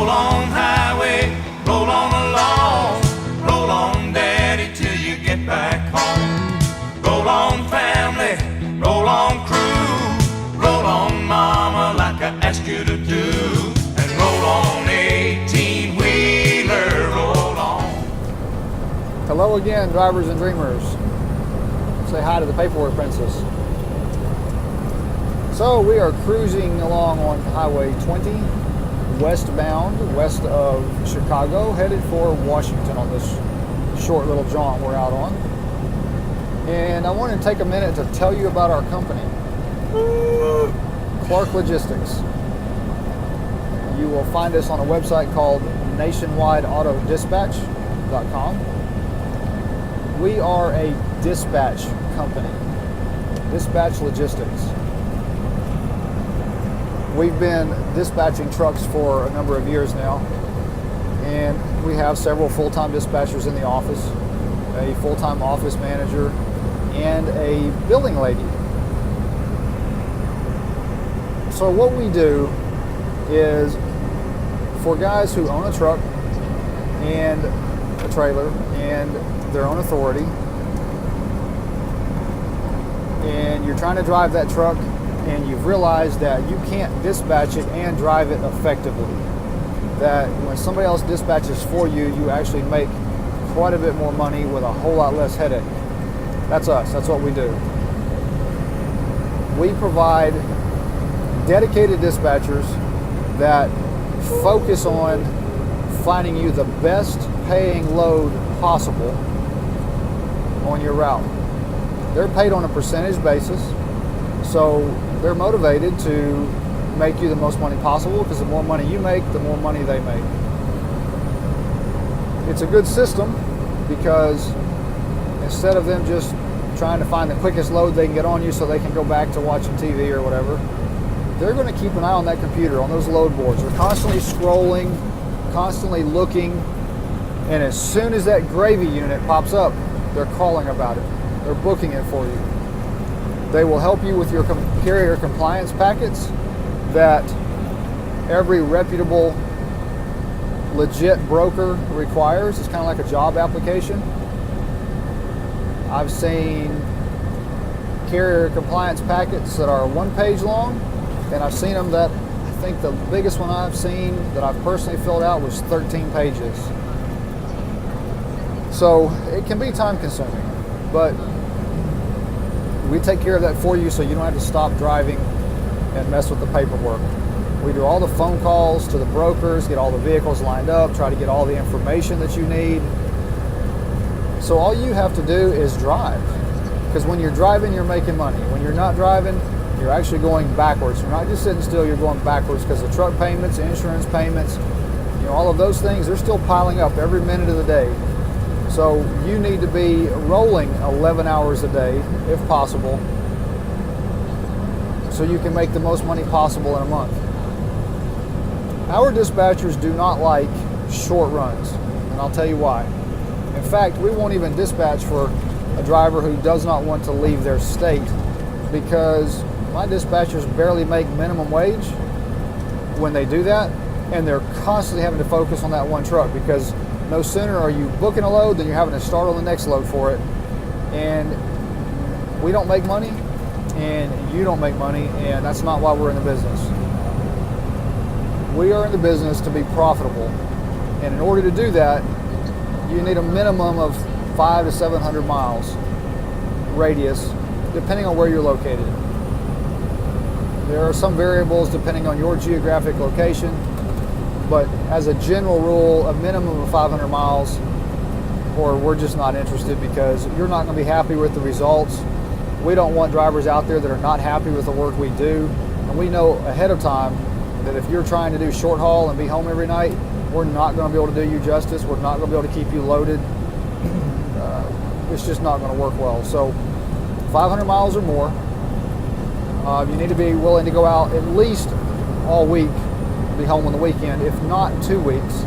Roll on highway, roll on along. Roll on daddy till you get back home. Roll on family, roll on crew. Roll on mama like I asked you to do. And roll on 18-wheeler, roll on. Hello again, drivers and dreamers. Say hi to the paperwork princess. So we are cruising along on Highway 20, westbound, west of Chicago, headed for Washington on this short little jaunt we're out on. And I want to take a minute to tell you about our company, Clark Logistics. You will find us on a website called nationwideautodispatch.com. We are a dispatch company, Dispatch Logistics. We've been dispatching trucks for a number of years now, and we have several full-time dispatchers in the office, a full-time office manager, and a billing lady. So what we do is, for guys who own a truck and a trailer and their own authority, and you're trying to drive that truck and you've realized that you can't dispatch it and drive it effectively, that when somebody else dispatches for you, you actually make quite a bit more money with a whole lot less headache. That's us. That's what we do. We provide dedicated dispatchers that focus on finding you the best paying load possible on your route. They're paid on a percentage basis, so they're motivated to make you the most money possible, because the more money you make, the more money they make. It's a good system because instead of them just trying to find the quickest load they can get on you so they can go back to watching TV or whatever, they're going to keep an eye on that computer, on those load boards. They're constantly scrolling, constantly looking, and as soon as that gravy unit pops up, they're calling about it. They're booking it for you. They will help you with your carrier compliance packets that every reputable, legit broker requires. It's kind of like a job application. I've seen carrier compliance packets that are 1 page long, and I've seen them that, I think the biggest one I've seen that I've personally filled out was 13 pages. So it can be time consuming, but we take care of that for you so you don't have to stop driving and mess with the paperwork. We do all the phone calls to the brokers, get all the vehicles lined up, try to get all the information that you need. So all you have to do is drive. Because when you're driving, you're making money. When you're not driving, you're actually going backwards. You're not just sitting still, you're going backwards, because the truck payments, insurance payments, all of those things, they're still piling up every minute of the day. So you need to be rolling 11 hours a day, if possible, so you can make the most money possible in a month. Our dispatchers do not like short runs, and I'll tell you why. In fact, we won't even dispatch for a driver who does not want to leave their state, because my dispatchers barely make minimum wage when they do that, and they're constantly having to focus on that one truck, because no sooner are you booking a load than you're having to start on the next load for it. And we don't make money, and you don't make money, and that's not why we're in the business. We are in the business to be profitable, and in order to do that, you need a minimum of 500 to 700 miles radius, depending on where you're located. There are some variables depending on your geographic location, but as a general rule, a minimum of 500 miles, or we're just not interested, because you're not going to be happy with the results. We don't want drivers out there that are not happy with the work we do, and we know ahead of time that if you're trying to do short haul and be home every night, we're not going to be able to do you justice. We're not going to be able to keep you loaded. It's just not going to work well. So 500 miles or more, you need to be willing to go out at least all week, be home on the weekend. If not 2 weeks,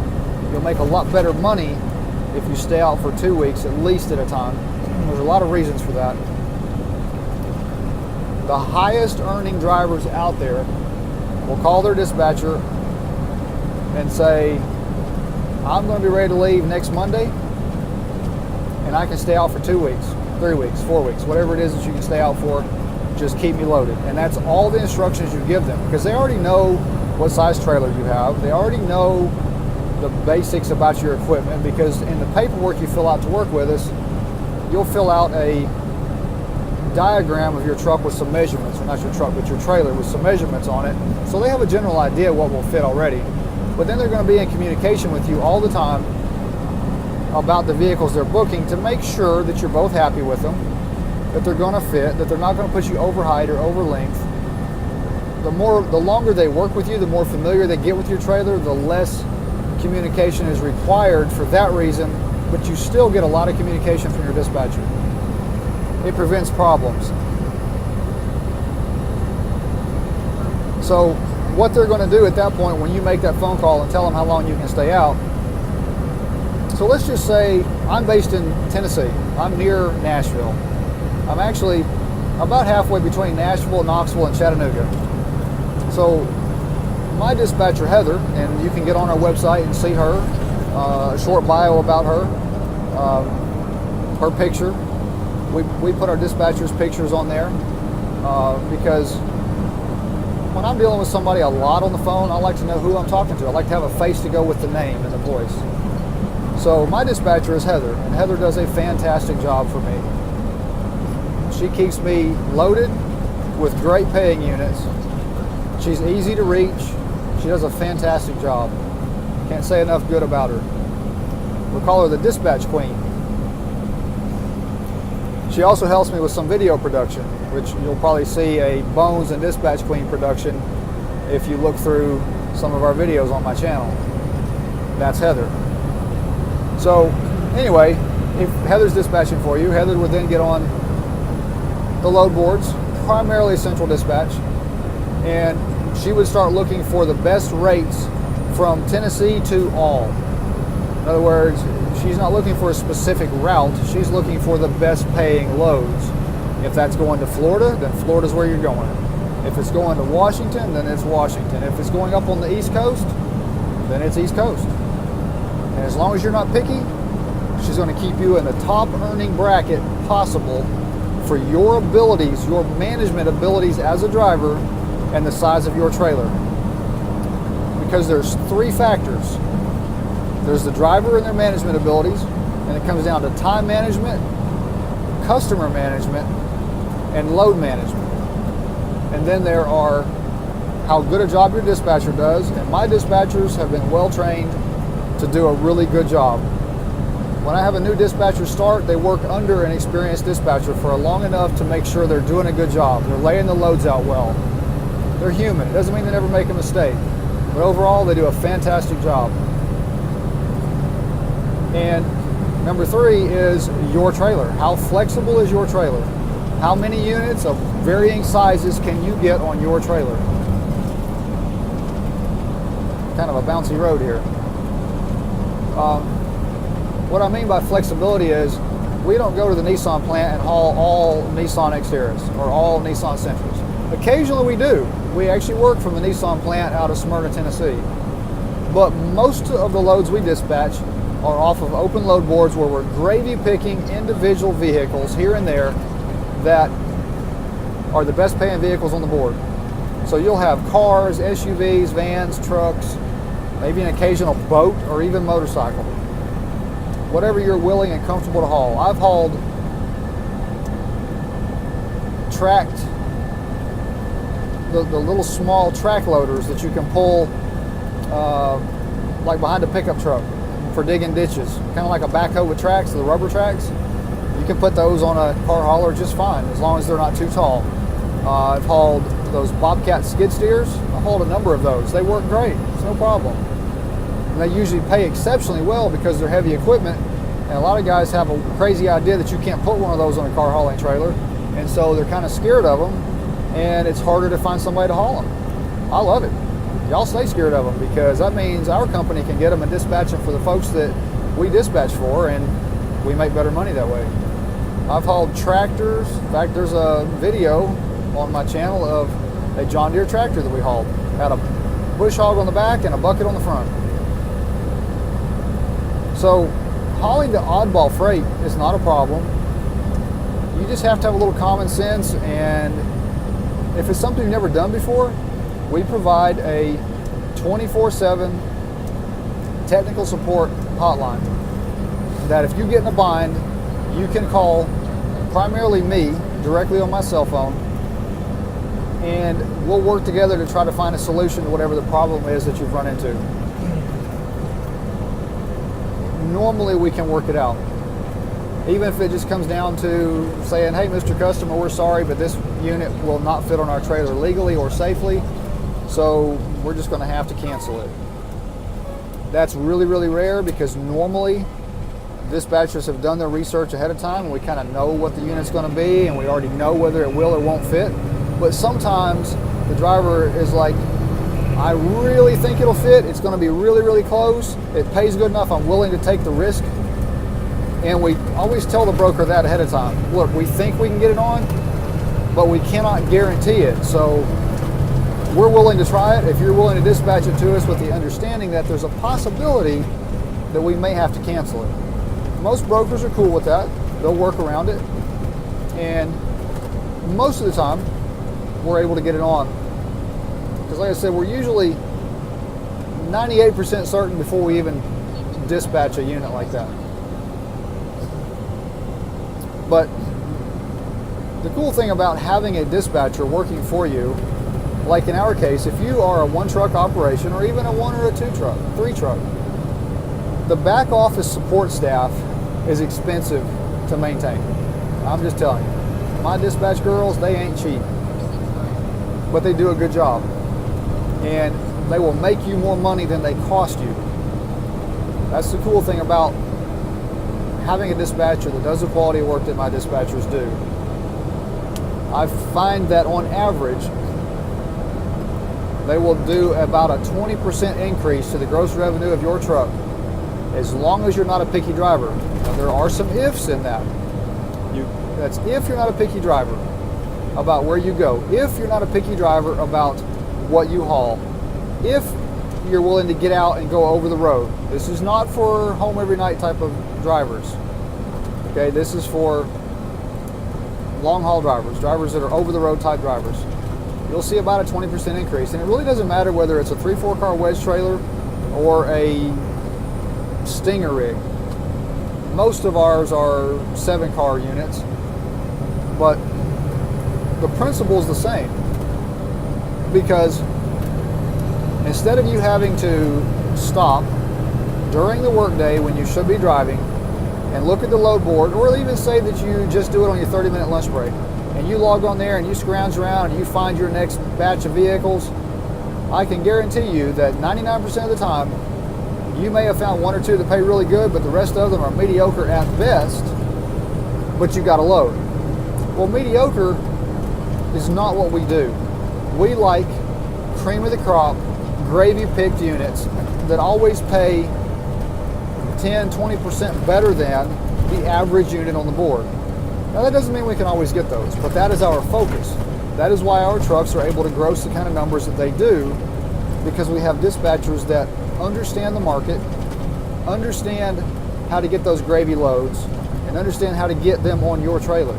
you'll make a lot better money if you stay out for 2 weeks at least at a time. There's a lot of reasons for that. The highest earning drivers out there will call their dispatcher and say, I'm going to be ready to leave next Monday, and I can stay out for 2 weeks, 3 weeks, 4 weeks, whatever it is that you can stay out for, just keep me loaded. And that's all the instructions you give them, because they already know what size trailer you have. They already know the basics about your equipment, because in the paperwork you fill out to work with us, you'll fill out a diagram of your truck with some measurements, or not your truck, but your trailer with some measurements on it. So they have a general idea what will fit already. But then they're going to be in communication with you all the time about the vehicles they're booking to make sure that you're both happy with them, that they're going to fit, that they're not going to put you over height or over length. The longer they work with you, the more familiar they get with your trailer, the less communication is required for that reason, but you still get a lot of communication from your dispatcher. It prevents problems. So what they're going to do at that point when you make that phone call and tell them how long you can stay out. So let's just say I'm based in Tennessee. I'm near Nashville. I'm actually about halfway between Nashville, Knoxville, and Chattanooga. So my dispatcher, Heather, and you can get on our website and see her, a short bio about her, her picture. We put our dispatcher's pictures on there because when I'm dealing with somebody a lot on the phone, I like to know who I'm talking to. I like to have a face to go with the name and the voice. So my dispatcher is Heather, and Heather does a fantastic job for me. She keeps me loaded with great paying units. She's easy to reach. She does a fantastic job. Can't say enough good about her. We call her the dispatch queen. She also helps me with some video production, which you'll probably see a Bones and Dispatch Queen production if you look through some of our videos on my channel. That's Heather. So anyway, if Heather's dispatching for you, Heather would then get on the load boards, primarily Central Dispatch, and she would start looking for the best rates from Tennessee to all. In other words, she's not looking for a specific route, she's looking for the best paying loads. If that's going to Florida, then Florida's where you're going. If it's going to Washington, then it's Washington. If it's going up on the East Coast, then it's East Coast. And as long as you're not picky, she's going to keep you in the top earning bracket possible for your abilities, your management abilities as a driver, and the size of your trailer. Because there's three factors. There's the driver and their management abilities, and it comes down to time management, customer management, and load management. And then there are how good a job your dispatcher does, and my dispatchers have been well trained to do a really good job. When I have a new dispatcher start, they work under an experienced dispatcher for long enough to make sure they're doing a good job. They're laying the loads out well. They're human. It doesn't mean they never make a mistake. But overall, they do a fantastic job. And number three is your trailer. How flexible is your trailer? How many units of varying sizes can you get on your trailer? Kind of a bouncy road here. What I mean by flexibility is we don't go to the Nissan plant and haul all Nissan Xteras or all Nissan Sentras. Occasionally we do. We actually work from the Nissan plant out of Smyrna, Tennessee. But most of the loads we dispatch are off of open load boards where we're gravy picking individual vehicles here and there that are the best paying vehicles on the board. So you'll have cars, SUVs, vans, trucks, maybe an occasional boat or even motorcycle. Whatever you're willing and comfortable to haul. I've hauled tracked, the little small track loaders that you can pull like behind a pickup truck for digging ditches, kind of like a backhoe with tracks, the rubber tracks. You can put those on a car hauler just fine, as long as they're not too tall. I've hauled those Bobcat skid steers. I hauled a number of those. They work great. It's no problem. And they usually pay exceptionally well because they're heavy equipment. And a lot of guys have a crazy idea that you can't put one of those on a car hauling trailer. And so they're kind of scared of them. And it's harder to find somebody to haul them. I love it. Y'all stay scared of them, because that means our company can get them and dispatch them for the folks that we dispatch for, and we make better money that way. I've hauled tractors. In fact, there's a video on my channel of a John Deere tractor that we hauled. Had a bush hog on the back and a bucket on the front. So hauling the oddball freight is not a problem. You just have to have a little common sense, and if it's something you've never done before, we provide a 24/7 technical support hotline that if you get in a bind, you can call primarily me directly on my cell phone, and we'll work together to try to find a solution to whatever the problem is that you've run into. Normally we can work it out. Even if it just comes down to saying, hey, Mr. Customer, we're sorry, but this unit will not fit on our trailer legally or safely, so we're just going to have to cancel it. That's really, really rare, because normally dispatchers have done their research ahead of time and we kind of know what the unit's going to be and we already know whether it will or won't fit. But sometimes the driver is like, I really think it'll fit, it's going to be really, really close, it pays good enough, I'm willing to take the risk. And we always tell the broker that ahead of time. Look, we think we can get it on, but we cannot guarantee it. So we're willing to try it if you're willing to dispatch it to us with the understanding that there's a possibility that we may have to cancel it. Most brokers are cool with that. They'll work around it. And most of the time, we're able to get it on. Because like I said, we're usually 98% certain before we even dispatch a unit like that. But the cool thing about having a dispatcher working for you, like in our case, if you are a 1-truck operation or even a 1 or a 2-truck, 3-truck, the back office support staff is expensive to maintain. I'm just telling you. My dispatch girls, they ain't cheap, but they do a good job. And they will make you more money than they cost you. That's the cool thing about having a dispatcher that does the quality of work that my dispatchers do. I find that on average, they will do about a 20% increase to the gross revenue of your truck, as long as you're not a picky driver. Now, there are some ifs in that. That's if you're not a picky driver about where you go. If you're not a picky driver about what you haul. If you're willing to get out and go over the road. This is not for home every night type of drivers. Okay, this is for long haul drivers, drivers that are over the road type drivers. You'll see about a 20% increase, and it really doesn't matter whether it's a 3-4 car wedge trailer or a Stinger rig. Most of ours are 7-car units, but the principle is the same, because instead of you having to stop during the workday when you should be driving and look at the load board, or even say that you just do it on your 30-minute lunch break, and you log on there and you scrounge around and you find your next batch of vehicles, I can guarantee you that 99% of the time, you may have found 1 or 2 that pay really good, but the rest of them are mediocre at best, but you got a load. Well, mediocre is not what we do. We like cream of the crop, gravy picked units that always pay 10, 20% better than the average unit on the board. Now that doesn't mean we can always get those, but that is our focus. That is why our trucks are able to gross the kind of numbers that they do, because we have dispatchers that understand the market, understand how to get those gravy loads, and understand how to get them on your trailer.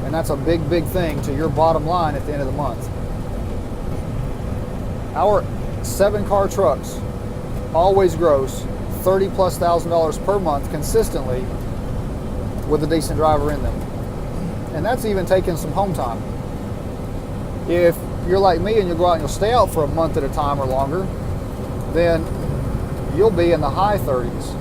And that's a big, big thing to your bottom line at the end of the month. Our 7-car trucks always gross $30,000+ per month consistently with a decent driver in them. And that's even taking some home time. If you're like me and you go out and you'll stay out for a month at a time or longer, then you'll be in the high 30s.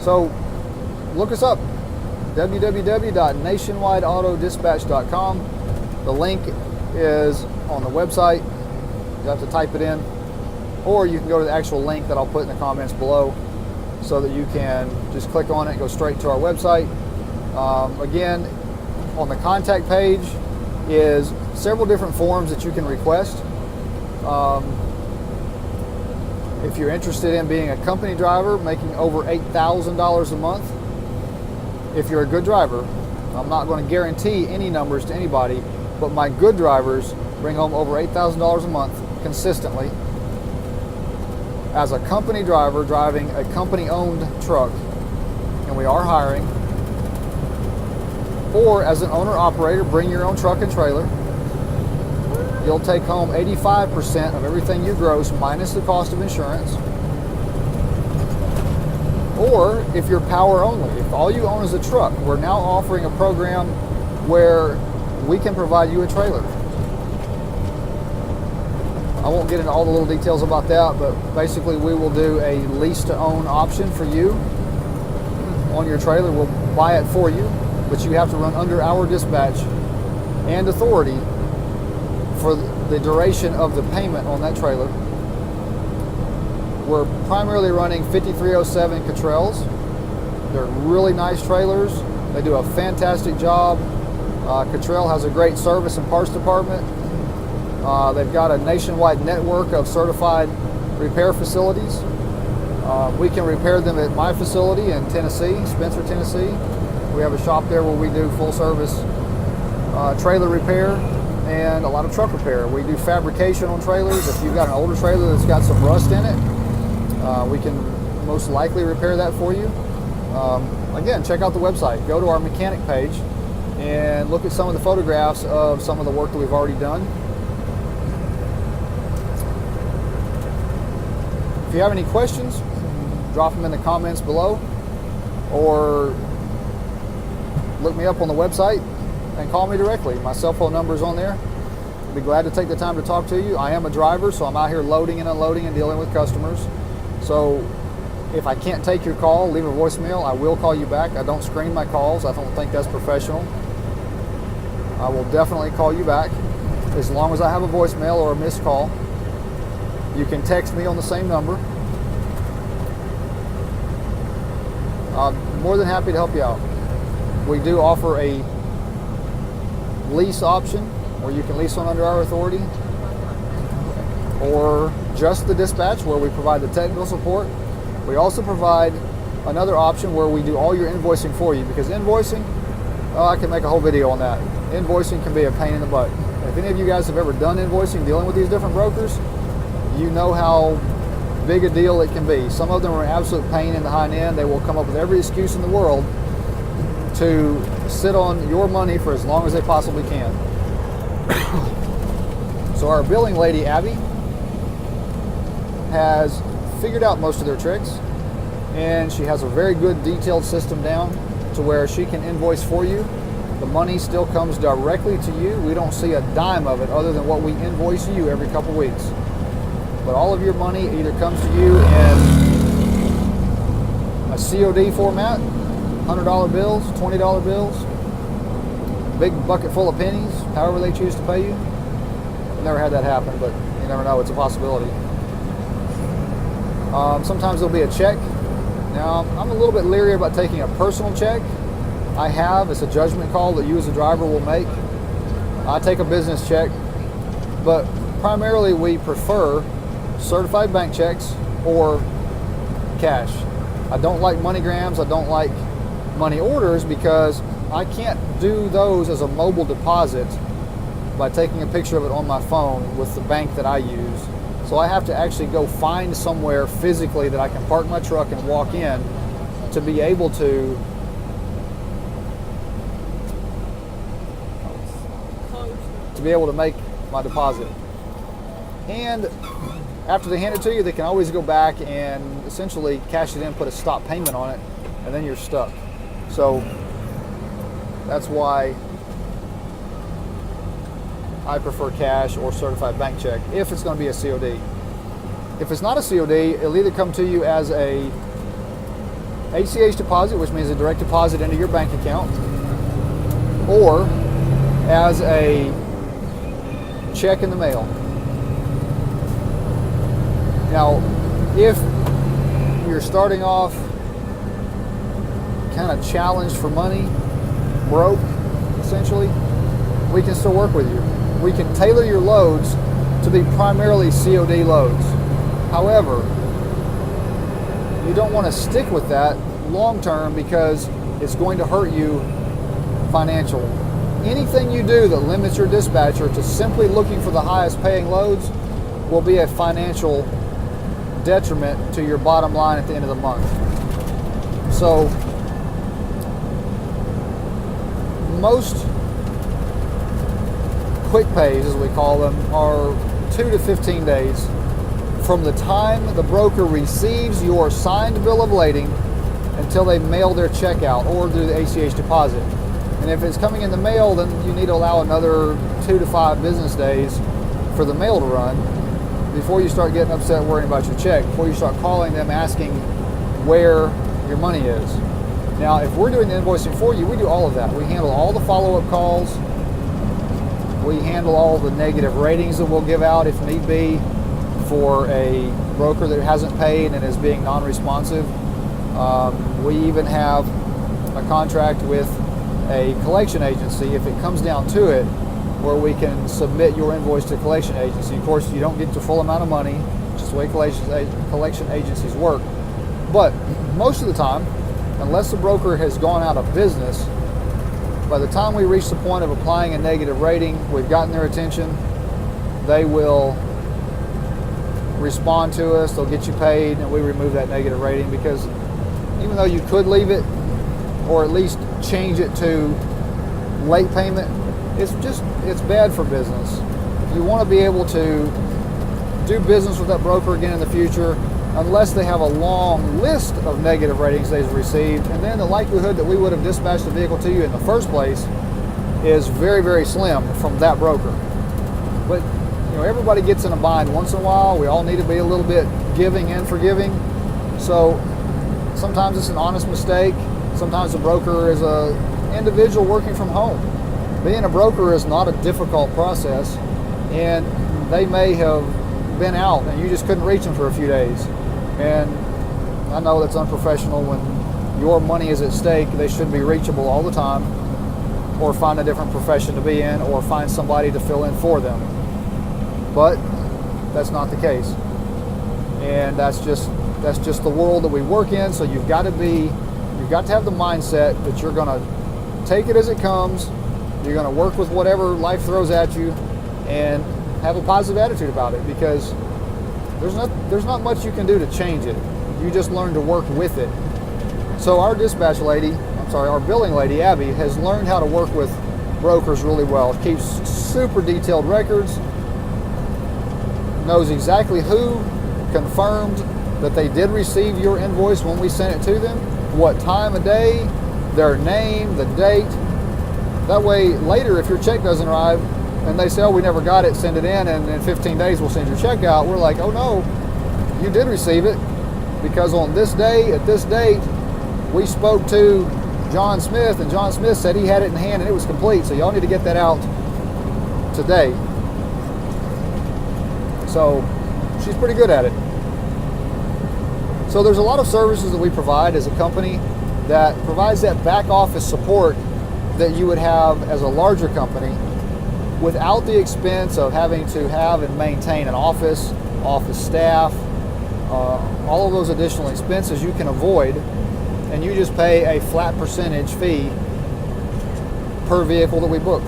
So look us up, www.nationwideautodispatch.com. The link is on the website. You have to type it in, or you can go to the actual link that I'll put in the comments below, so that you can just click on it and go straight to our website. Again, on the contact page is several different forms that you can request. If you're interested in being a company driver making over $8,000 a month, if you're a good driver, I'm not going to guarantee any numbers to anybody, but my good drivers bring home over $8,000 a month consistently as a company driver driving a company-owned truck, and we are hiring, or as an owner-operator, bring your own truck and trailer. You'll take home 85% of everything you gross minus the cost of insurance. Or if you're power only, if all you own is a truck, we're now offering a program where we can provide you a trailer. I won't get into all the little details about that, but basically we will do a lease to own option for you on your trailer. We'll buy it for you, but you have to run under our dispatch and authority for the duration of the payment on that trailer. We're primarily running 5307 Cottrells. They're really nice trailers. They do a fantastic job. Cottrell has a great service and parts department. They've got a nationwide network of certified repair facilities. We can repair them at my facility in Tennessee, Spencer, Tennessee. We have a shop there where we do full service trailer repair and a lot of truck repair. We do fabrication on trailers. If you've got an older trailer that's got some rust in it, we can most likely repair that for you. Again, check out the website. Go to our mechanic page and look at some of the photographs of some of the work that we've already done. If you have any questions, drop them in the comments below, or look me up on the website and call me directly. My cell phone number is on there. I'll be glad to take the time to talk to you. I am a driver, so I'm out here loading and unloading and dealing with customers. So if I can't take your call, leave a voicemail. I will call you back. I don't screen my calls. I don't think that's professional. I will definitely call you back as long as I have a voicemail or a missed call. You can text me on the same number. I'm more than happy to help you out. We do offer a lease option where you can lease on under our authority, or just the dispatch where we provide the technical support. We also provide another option where we do all your invoicing for you, because invoicing, I can make a whole video on that. Invoicing can be a pain in the butt. If any of you guys have ever done invoicing dealing with these different brokers, you know how big a deal it can be. Some of them are an absolute pain in the hind end. They will come up with every excuse in the world to sit on your money for as long as they possibly can. So our billing lady, Abby, has figured out most of their tricks, and she has a very good detailed system down to where she can invoice for you. The money still comes directly to you. We don't see a dime of it other than what we invoice you every couple weeks. But all of your money either comes to you in a COD format, $100 bills, $20 bills, big bucket full of pennies, however they choose to pay you. I've never had that happen, but you never know, it's a possibility. Sometimes there'll be a check. Now, I'm a little bit leery about taking a personal check. It's a judgment call that you as a driver will make. I take a business check, but primarily we prefer certified bank checks or cash. I don't like MoneyGrams. I don't like money orders because I can't do those as a mobile deposit by taking a picture of it on my phone with the bank that I use. So I have to actually go find somewhere physically that I can park my truck and walk in to be able to make my deposit. And after they hand it to you, they can always go back and essentially cash it in, put a stop payment on it, and then you're stuck. So that's why I prefer cash or certified bank check if it's going to be a COD. If it's not a COD, it'll either come to you as a ACH deposit, which means a direct deposit into your bank account, or as a check in the mail. Now, if you're starting off kind of challenged for money, broke, essentially, we can still work with you. We can tailor your loads to be primarily COD loads. However, you don't want to stick with that long term because it's going to hurt you financially. anything you do that limits your dispatcher to simply looking for the highest paying loads will be a financial detriment to your bottom line at the end of the month. So most quick pays, as we call them, are 2 to 15 days from the time the broker receives your signed bill of lading until they mail their check out or do the ACH deposit. And if it's coming in the mail, then you need to allow another 2 to 5 business days for the mail to run before you start getting upset worrying about your check, before you start calling them asking where your money is. Now, if we're doing the invoicing for you, we do all of that. We handle all the follow-up calls. We handle all the negative ratings that we'll give out if need be for a broker that hasn't paid and is being non-responsive. We even have a contract with a collection agency, if it comes down to it, where we can submit your invoice to a collection agency. Of course, you don't get the full amount of money, just the way collection agencies work. But most of the time, unless the broker has gone out of business, by the time we reach the point of applying a negative rating, we've gotten their attention, they will respond to us, they'll get you paid, and we remove that negative rating, because even though you could leave it or at least change it to late payment, it's bad for business. You want to be able to do business with that broker again in the future, unless they have a long list of negative ratings they've received, and then the likelihood that we would have dispatched the vehicle to you in the first place is very, very slim from that broker. But everybody gets in a bind once in a while. We all need to be a little bit giving and forgiving. So sometimes it's an honest mistake. Sometimes the broker is an individual working from home. Being a broker is not a difficult process, and they may have been out and you just couldn't reach them for a few days. And I know that's unprofessional. When your money is at stake, they should be reachable all the time, or find a different profession to be in, or find somebody to fill in for them. But that's not the case, and that's just the world that we work in. So you've got to have the mindset that you're going to take it as it comes. You're going to work with whatever life throws at you, and have a positive attitude about it, because there's not much you can do to change it. You just learn to work with it. So our billing lady, Abby, has learned how to work with brokers really well. Keeps super detailed records, knows exactly who confirmed that they did receive your invoice when we sent it to them, what time of day, their name, the date. That way, later, if your check doesn't arrive and they say, oh, we never got it, send it in, and in 15 days we'll send your check out, we're like, oh no, you did receive it, because on this day, at this date, we spoke to John Smith, and John Smith said he had it in hand and it was complete, so y'all need to get that out today. So she's pretty good at it. So there's a lot of services that we provide as a company that provides that back office support that you would have as a larger company, without the expense of having to have and maintain an office staff, all of those additional expenses you can avoid, and you just pay a flat percentage fee per vehicle that we book.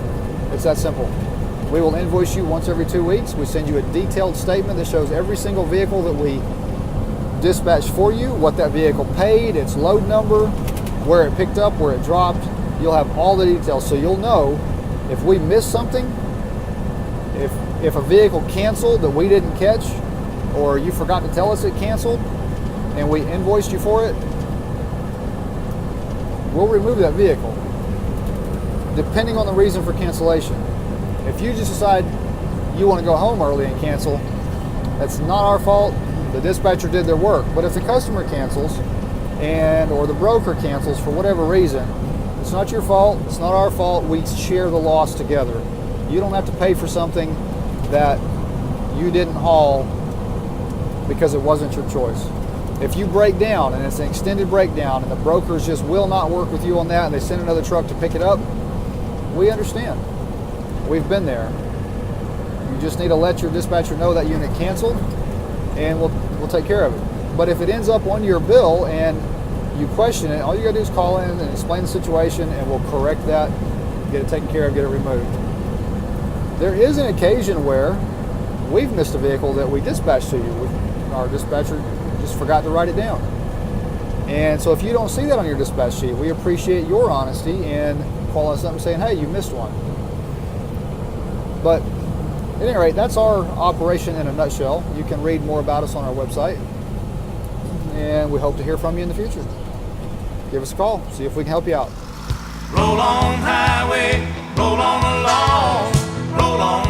It's that simple. We will invoice you once every 2 weeks. We send you a detailed statement that shows every single vehicle that we dispatched for you, what that vehicle paid, its load number, where it picked up, where it dropped. You'll have all the details, so you'll know if we missed something, if a vehicle canceled that we didn't catch, or you forgot to tell us it canceled and we invoiced you for it, we'll remove that vehicle depending on the reason for cancellation. If you just decide you want to go home early and cancel, that's not our fault. The dispatcher did their work. But if the customer cancels or the broker cancels for whatever reason, it's not your fault, it's not our fault. We share the loss together. You don't have to pay for something that you didn't haul because it wasn't your choice. If you break down and it's an extended breakdown and the brokers just will not work with you on that and they send another truck to pick it up, we understand. We've been there. You just need to let your dispatcher know that unit canceled, and we'll take care of it. But if it ends up on your bill and you question it, all you gotta do is call in and explain the situation, and we'll correct that get it taken care of, get it removed. There is an occasion where we've missed a vehicle that we dispatched to you. Our dispatcher just forgot to write it down. And so if you don't see that on your dispatch sheet, we appreciate your honesty and calling us up and saying, hey, you missed one. But at any rate, that's our operation in a nutshell. You can read more about us on our website. And we hope to hear from you in the future. Give us a call, see if we can help you out. Roll on highway, roll on along, roll on